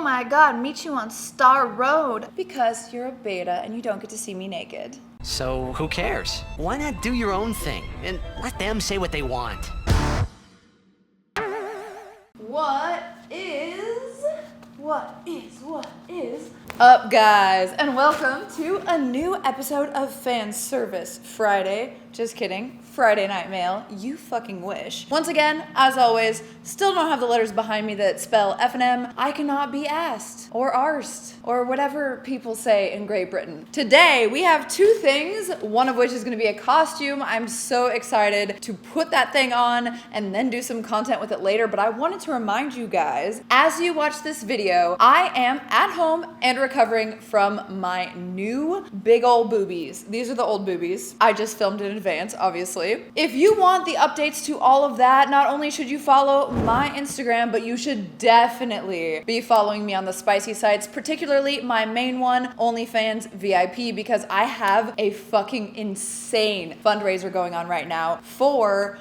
my god, meet you on Star Road. Because you're a beta and you don't get to see me naked. So who cares? Why not do your own thing and let them say what they want? What is up, guys, and welcome to a new episode of Fan Service Friday. Just kidding. Friday Night Mail. You fucking wish. Once again, as always, still don't have the letters behind me that spell F and M. I cannot be asked or arsed or whatever people say in Great Britain. Today, we have two things, one of which is going to be a costume. I'm so excited to put that thing on and then do some content with it later, but I wanted to remind you guys, as you watch this video, I am at home and recovering from my new big old boobies. These are the old boobies. I just filmed in advance, obviously. If you want the updates to all of that, not only should you follow my Instagram, but you should definitely be following me on the spicy sites, particularly my main one, OnlyFans VIP, because I have a fucking insane fundraiser going on right now for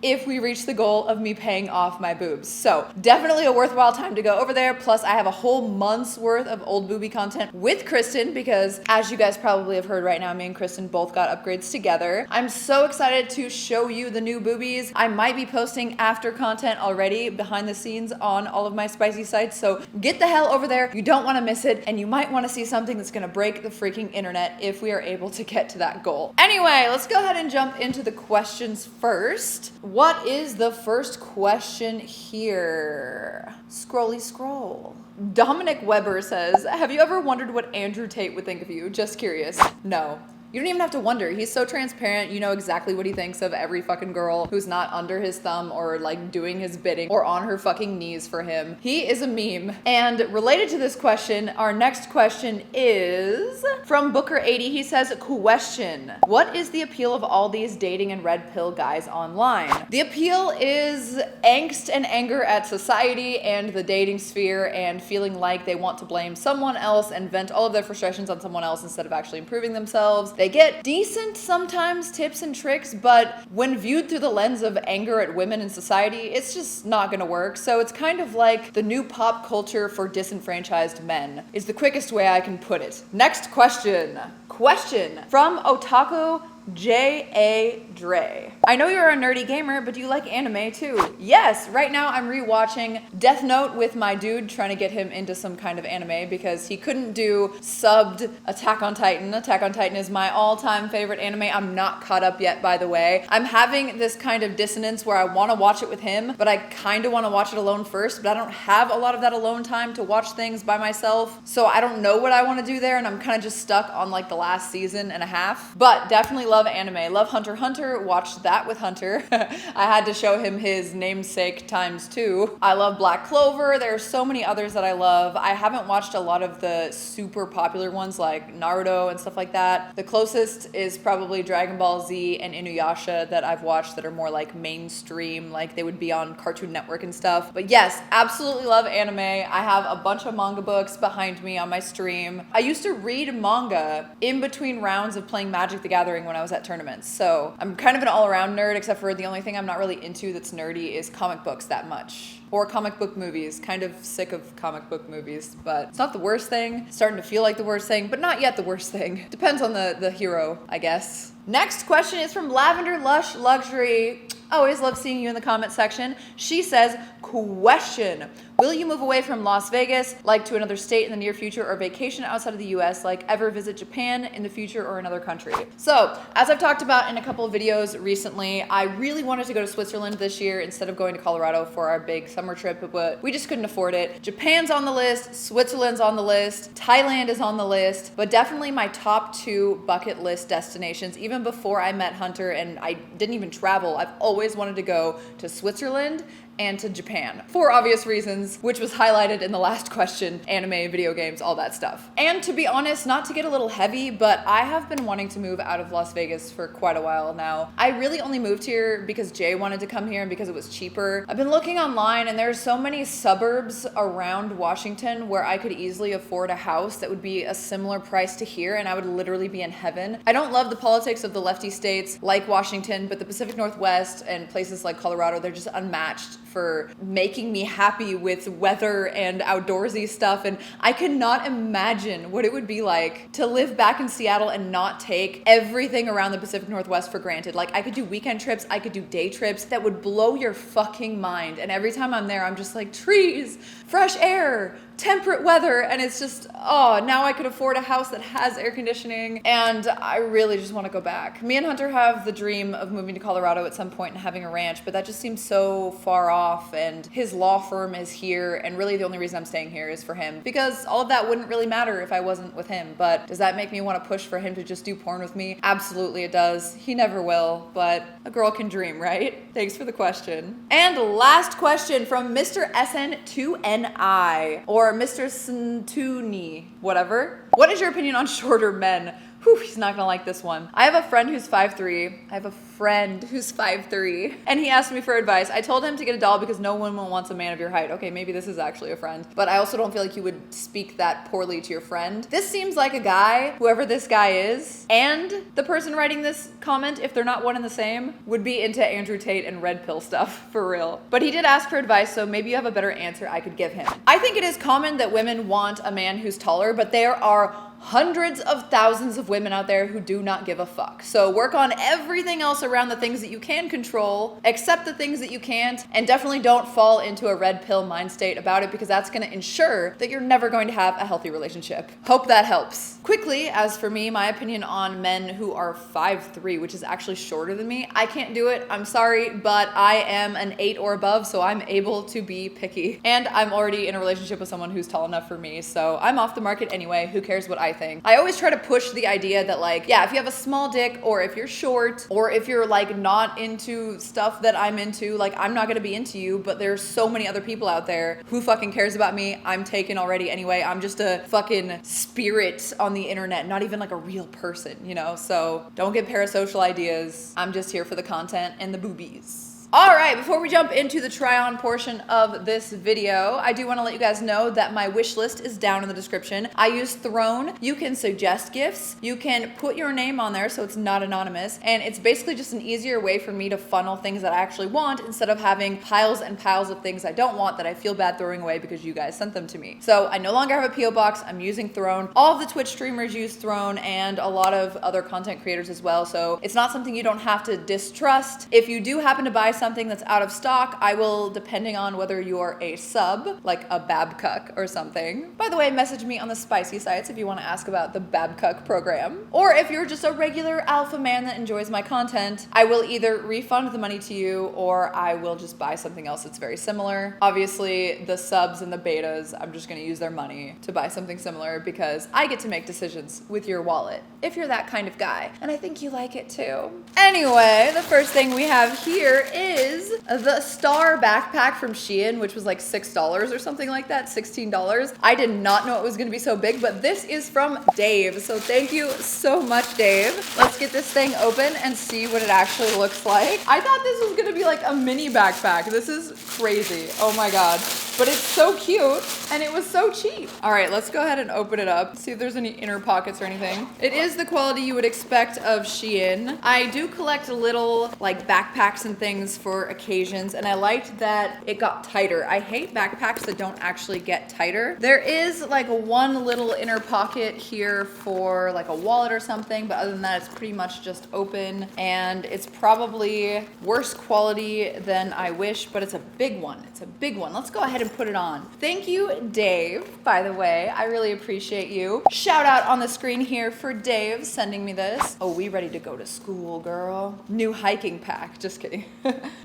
if we reach the goal of me paying off my boobs. So definitely a worthwhile time to go over there. Plus I have a whole month's worth of old boobie content with Kristen because, as you guys probably have heard right now, me and Kristen both got upgrades together. I'm so excited to show you the new boobies. I might be posting after content already behind the scenes on all of my spicy sites. So get the hell over there. You don't want to miss it. And you might want to see something that's going to break the freaking internet if we are able to get to that goal. Anyway, let's go ahead and jump into the questions first. What is the first question here? Scrolly scroll. Dominic Weber says, have you ever wondered what Andrew Tate would think of you? Just curious. No. You don't even have to wonder. He's so transparent. You know exactly what he thinks of every fucking girl who's not under his thumb or like doing his bidding or on her fucking knees for him. He is a meme. And related to this question, our next question is from Booker80. He says, question. What is the appeal of all these dating and red pill guys online? The appeal is angst and anger at society and the dating sphere and feeling like they want to blame someone else and vent all of their frustrations on someone else instead of actually improving themselves. They get decent sometimes tips and tricks, but when viewed through the lens of anger at women in society, it's just not gonna work. So it's kind of like the new pop culture for disenfranchised men, is the quickest way I can put it. Next question. Question from Otaku J.A. Dre. I know you're a nerdy gamer, but do you like anime too? Yes, right now I'm rewatching Death Note with my dude, trying to get him into some kind of anime because he couldn't do subbed Attack on Titan. Attack on Titan is my all-time favorite anime. I'm not caught up yet, by the way. I'm having this kind of dissonance where I want to watch it with him, but I kind of want to watch it alone first, but I don't have a lot of that alone time to watch things by myself, so I don't know what I want to do there, and I'm kind of just stuck on like the last season and a half. But definitely love anime. Love Hunter x Hunter. Watched that with Hunter. I had to show him his namesake ×2. I love Black Clover. There are so many others that I love. I haven't watched a lot of the super popular ones like Naruto and stuff like that. The closest is probably Dragon Ball Z and Inuyasha that I've watched that are more like mainstream, like they would be on Cartoon Network and stuff. But yes, absolutely love anime. I have a bunch of manga books behind me on my stream. I used to read manga in between rounds of playing Magic the Gathering when I was at tournaments. So I'm kind of an all-around nerd, except for the only thing I'm not really into that's nerdy is comic books that much. Or comic book movies. Kind of sick of comic book movies, but it's not the worst thing. Starting to feel like the worst thing, but not yet the worst thing. Depends on the hero, I guess. Next question is from Lavender Lush Luxury. Always love seeing you in the comment section. She says, question. Will you move away from Las Vegas, like to another state in the near future, or vacation outside of the US, like ever visit Japan in the future or another country? So, as I've talked about in a couple of videos recently, I really wanted to go to Switzerland this year instead of going to Colorado for our big summer trip, but we just couldn't afford it. Japan's on the list, Switzerland's on the list, Thailand is on the list, but definitely my top 2 bucket list destinations. Even before I met Hunter and I didn't even travel, I've always wanted to go to Switzerland and to Japan for obvious reasons, which was highlighted in the last question: anime, video games, all that stuff. And to be honest, not to get a little heavy, but I have been wanting to move out of Las Vegas for quite a while now. I really only moved here because Jay wanted to come here and because it was cheaper. I've been looking online and there's so many suburbs around Washington where I could easily afford a house that would be a similar price to here, and I would literally be in heaven. I don't love the politics of the lefty states like Washington, but the Pacific Northwest and places like Colorado, they're just unmatched for making me happy with weather and outdoorsy stuff. And I cannot imagine what it would be like to live back in Seattle and not take everything around the Pacific Northwest for granted. Like, I could do weekend trips, I could do day trips that would blow your fucking mind. And every time I'm there, I'm just like, trees, fresh air, temperate weather, and it's just, oh, now I could afford a house that has air conditioning, and I really just want to go back. Me and Hunter have the dream of moving to Colorado at some point and having a ranch, but that just seems so far off, and his law firm is here, and really the only reason I'm staying here is for him, because all of that wouldn't really matter if I wasn't with him. But does that make me want to push for him to just do porn with me? Absolutely it does. He never will, but a girl can dream, right? Thanks for the question. And last question from Mr. SN2NI, or Mr. Sntuni, whatever. What is your opinion on shorter men? Whew, he's not gonna like this one. I have a friend who's 5'3". And he asked me for advice. I told him to get a doll because no woman wants a man of your height. Okay, maybe this is actually a friend, but I also don't feel like you would speak that poorly to your friend. This seems like a guy, whoever this guy is, and the person writing this comment, if they're not one and the same, would be into Andrew Tate and red pill stuff, for real. But he did ask for advice, so maybe you have a better answer I could give him. I think it is common that women want a man who's taller, but there are hundreds of thousands of women out there who do not give a fuck. So work on everything else around the things that you can control, accept the things that you can't, and definitely don't fall into a red pill mind state about it, because that's going to ensure that you're never going to have a healthy relationship. Hope that helps. Quickly, as for me, my opinion on men who are 5'3", which is actually shorter than me, I can't do it. I'm sorry, but I am an 8 or above, so I'm able to be picky. And I'm already in a relationship with someone who's tall enough for me, so I'm off the market anyway. Who cares what I think? I always try to push the idea that, like, yeah, if you have a small dick, or if you're short, or if you're like not into stuff that I'm into, like, I'm not gonna be into you, but there's so many other people out there. Who fucking cares about me? I'm taken already anyway. I'm just a fucking spirit on the internet, not even like a real person, you know? So don't get parasocial ideas. I'm just here for the content and the boobies. All right, before we jump into the try-on portion of this video, I do want to let you guys know that my wish list is down in the description. I use Throne. You can suggest gifts. You can put your name on there so it's not anonymous. And it's basically just an easier way for me to funnel things that I actually want instead of having piles and piles of things I don't want that I feel bad throwing away because you guys sent them to me. So I no longer have a P.O. box. I'm using Throne. All of the Twitch streamers use Throne, and a lot of other content creators as well. So it's not something you don't have to distrust. If you do happen to buy something that's out of stock, I will, depending on whether you're a sub, like a Babcock or something. By the way, message me on the spicy sites if you want to ask about the Babcock program. Or if you're just a regular alpha man that enjoys my content, I will either refund the money to you or I will just buy something else that's very similar. Obviously, the subs and the betas, I'm just going to use their money to buy something similar because I get to make decisions with your wallet if you're that kind of guy. And I think you like it too. Anyway, the first thing we have here is the Star backpack from Shein, which was like $6 or something like that, $16. I did not know it was gonna be so big, but this is from Dave. So thank you so much, Dave. Let's get this thing open and see what it actually looks like. I thought this was gonna be like a mini backpack. This is crazy. Oh my God. But it's so cute and it was so cheap. All right, let's go ahead and open it up. See if there's any inner pockets or anything. It is the quality you would expect of Shein. I do collect little like backpacks and things for occasions, and I liked that it got tighter. I hate backpacks that don't actually get tighter. There is like one little inner pocket here for like a wallet or something, but other than that, it's pretty much just open, and it's probably worse quality than I wish, but it's a big one. It's a big one. Let's go ahead and put it on. Thank you, Dave, by the way. I really appreciate you. Shout out on the screen here for Dave sending me this. Oh, we ready to go to school, girl. New hiking pack. Just kidding.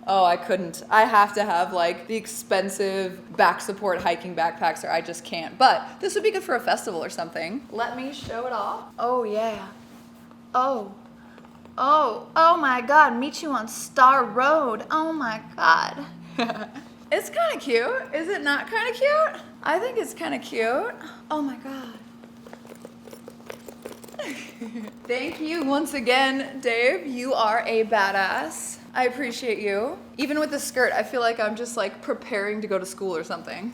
Oh, I couldn't. I have to have like the expensive back support hiking backpacks or I just can't. But this would be good for a festival or something. Let me show it off. Oh, yeah. Oh my God. Meet you on Star Road. Oh my God. It's kind of cute. Is it not kind of cute? I think it's kind of cute. Oh my God. Thank you once again, Dave. You are a badass. I appreciate you. Even with the skirt, I feel like I'm just like preparing to go to school or something.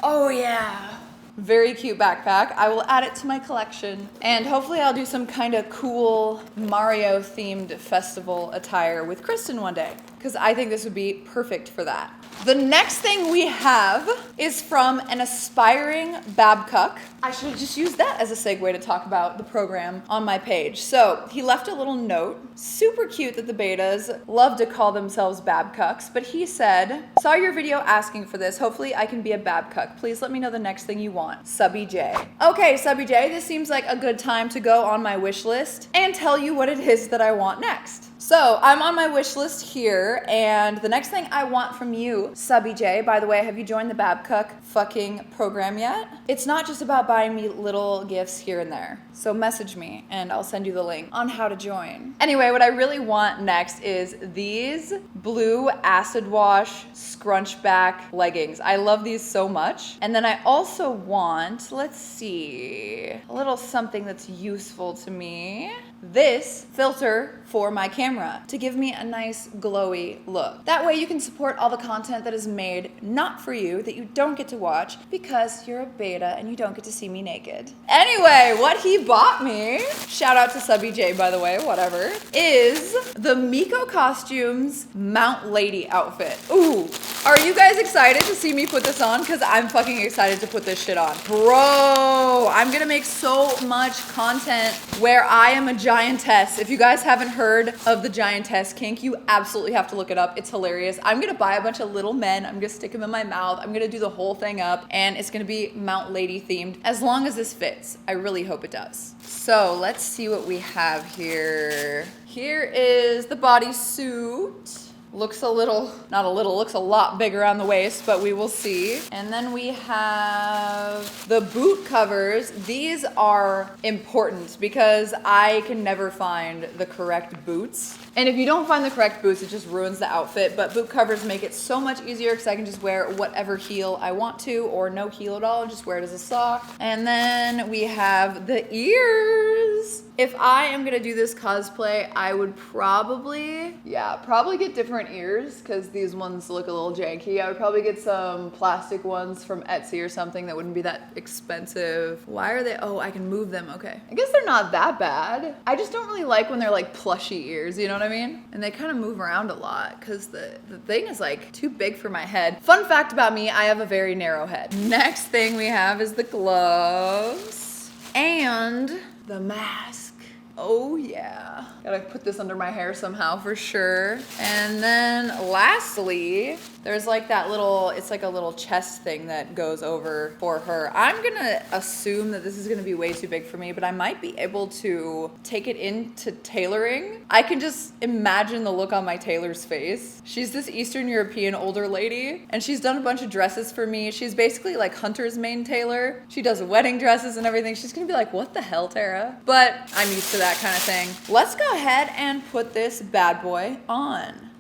Oh yeah. Very cute backpack. I will add it to my collection. And hopefully I'll do some kind of cool Mario themed festival attire with Kristen one day, because I think this would be perfect for that. The next thing we have is from an aspiring Babcock. I should have just used that as a segue to talk about the program on my page. So he left a little note. Super cute that the betas love to call themselves Babcocks, but he said, saw your video asking for this. Hopefully I can be a Babcock. Please let me know the next thing you want. Subby J. Okay, Subby J, this seems like a good time to go on my wish list and tell you what it is that I want next. So I'm on my wish list here, and the next thing I want from you, Subby J, by the way, have you joined the Babcock fucking program yet? It's not just about buying me little gifts here and there. So message me and I'll send you the link on how to join. Anyway, what I really want next is these blue acid wash scrunch back leggings. I love these so much. And then I also want, let's see, a little something that's useful to me. This filter for my camera to give me a nice glowy look. That way you can support all the content that is made not for you, that you don't get to watch because you're a beta and you don't get to see me naked. Anyway, what he bought me, shout out to Subby J by the way, whatever, is the Miko Costumes Mount Lady outfit. Ooh, are you guys excited to see me put this on? Because I'm fucking excited to put this shit on. Bro, I'm gonna make so much content where I am a giantess. If you guys haven't heard of the giantess kink, you absolutely have to look it up. It's hilarious. I'm gonna buy a bunch of little men. I'm gonna stick them in my mouth. I'm gonna do the whole thing up and it's gonna be Mount Lady themed as long as this fits. I really hope it does. So let's see what we have here. Here is the bodysuit. Looks a little, not a little, looks a lot bigger on the waist, but we will see. And then we have the boot covers. These are important because I can never find the correct boots. And if you don't find the correct boots, it just ruins the outfit. But boot covers make it so much easier because I can just wear whatever heel I want to or no heel at all and just wear it as a sock. And then we have the ears. If I am gonna do this cosplay, I would probably get different ears because these ones look a little janky. I would probably get some plastic ones from Etsy or something that wouldn't be that expensive. Why are they, oh, I can move them, okay. I guess they're not that bad. I just don't really like when they're like plushy ears, you know what I mean? And they kind of move around a lot because the thing is like too big for my head. Fun fact about me, I have a very narrow head. Next thing we have is the gloves and the mask. Oh yeah. Gotta put this under my hair somehow for sure. And then lastly, there's like that little, it's like a little chest thing that goes over for her. I'm gonna assume that this is gonna be way too big for me, but I might be able to take it into tailoring. I can just imagine the look on my tailor's face. She's this Eastern European older lady, and she's done a bunch of dresses for me. She's basically like Hunter's main tailor. She does wedding dresses and everything. She's gonna be like, what the hell, Tara? But I'm used to that kind of thing. Let's go ahead and put this bad boy on.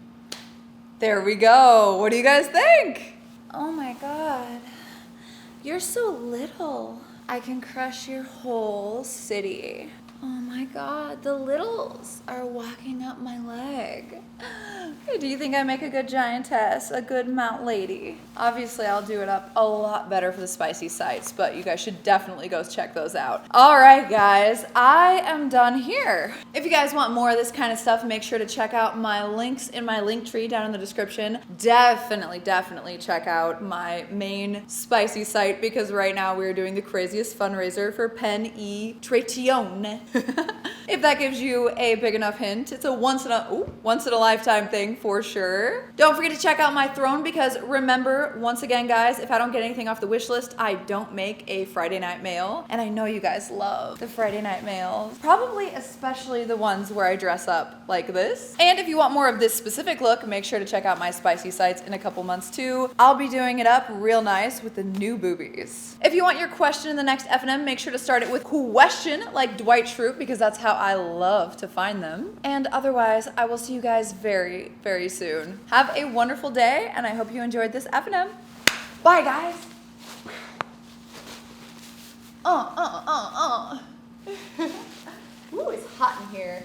There we go. What do you guys think? Oh my God. You're so little. I can crush your whole city. Oh my God, the littles are walking up my leg. Do you think I make a good giantess, a good Mount Lady? Obviously, I'll do it up a lot better for the spicy sites, but you guys should definitely go check those out. All right, guys, I am done here. If you guys want more of this kind of stuff, make sure to check out my links in my link tree down in the description. Definitely check out my main spicy site because right now we're doing the craziest fundraiser for Penetration. If that gives you a big enough hint, it's a once in a lifetime thing for sure. Don't forget to check out my throne because remember, once again, guys, if I don't get anything off the wish list, I don't make a Friday night mail. And I know you guys love the Friday night mails, probably especially the ones where I dress up like this. And if you want more of this specific look, make sure to check out my spicy sites in a couple months too. I'll be doing it up real nice with the new boobies. If you want your question in the next F&M, make sure to start it with question like Dwight Schrute because that's how I love to find them. And otherwise, I will see you guys very, very soon. Have a wonderful day, and I hope you enjoyed this F&M. Bye, guys. Ooh, it's hot in here.